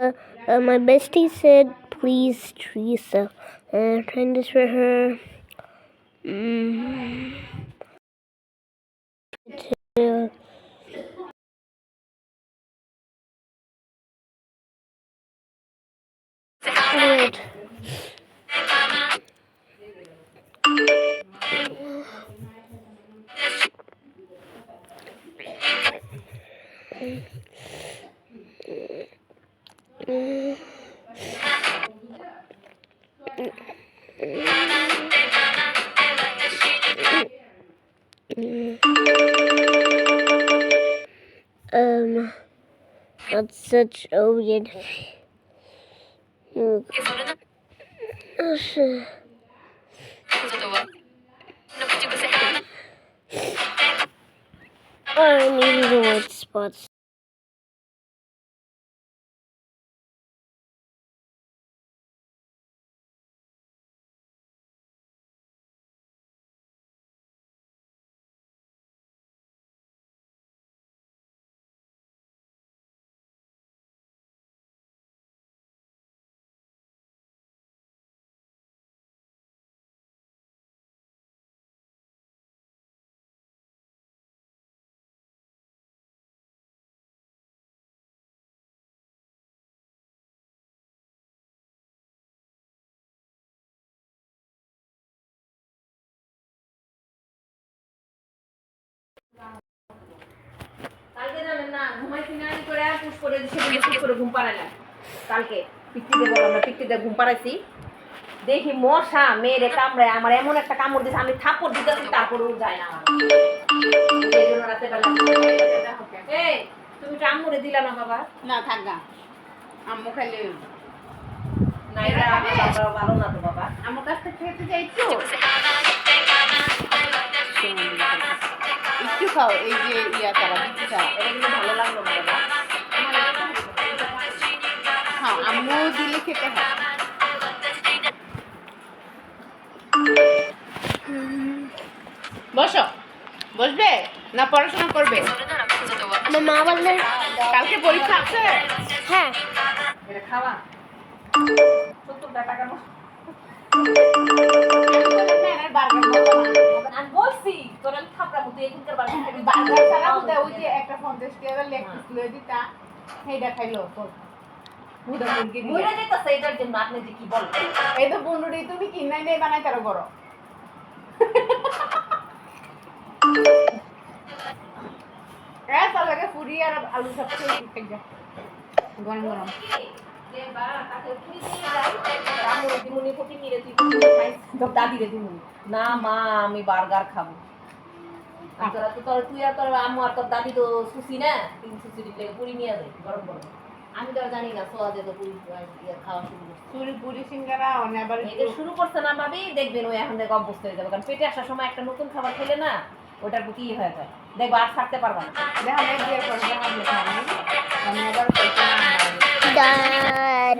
My bestie said, please, Teresa. And I'm trying this for her. To wait. That's such a weird. I need the white spots. কালকে জানেন না ঘুমাইছি না করে আর push করে দিছি করে ঘুম পাড়াইলাম কালকে পিকনিকে বল আমরা পিকনিকে ঘুম পাড়াইছি দেখি মশা মেরে কামড়ায় আমার এমন একটা কামড় দিছে আমি থাপ্পড় দিতেছি তারপরেও যায় না আমার এই জন্য রাতে বেলা এই তুমি তো আম্মুরে দিলা না বাবা না থাক না আম্মু খাইলে না এটা আমরা ভালো না তো বাবা আমার কাছ থেকে খেতে যাই তো একটু খাও এই যে ইয়া তারা দিচ্ছি তারা এটা কিন্তু ভালো লাগলো না বাবা হ্যাঁ আম্মু দিলে খেতে হয় বসো বসবে না পড়াশোনা করবে আমার মা বললেন কালকে পরীক্ষা আছে হ্যাঁ এটা খাওয়া 70 টাকা মতো আমি বলছি তোর আমি থাপড়া মতো এখানকার বার্গার ছাড়া বোধহয় ওই যে একটা 50 টাকার লেগ পিস লয়ে দিতা সেইটা খাইলো তো মুদা মুরগি দিয়ে মইরা যেতেছে এটার জন্য আপনি যে কি বলেন এই তো বন্ধুরি তুমি কিনাই নেই বানাই তারও করো লাগে পুরি আর আলু সবচেয়ে ঠিক যায় গরম গরম যে বা তাকে পুরি দিয়ে যাই রামু দিমুনি ফটি নিয়ে তুই খাই তো দাদি রে দিমুনি না মা আমি বার্গার খাবো তোরা তো তুই আর তোর আম্মু আর তোর দাদি তো সুসি না তিন সুসি দিলে পুরি নিয়ে যায় গরম গরম আমি তো জানি না সোয়া যে তো পুরি খাওয়া শুরু করছে পুরি পুরি সিঙ্গারা অনেক আবার এটা শুরু করছে না ভাবি দেখবেন ওই এখন থেকে অভ্যস্ত হয়ে যাবে কারণ পেটে আসার সময় একটা নতুন খাবার খেলে না ওটার প্রতি হয়ে যায় দেখবো আর থাকতে পারবা না দেখা নেই বিয়ের পর দেখা লেখা আমি আবার done.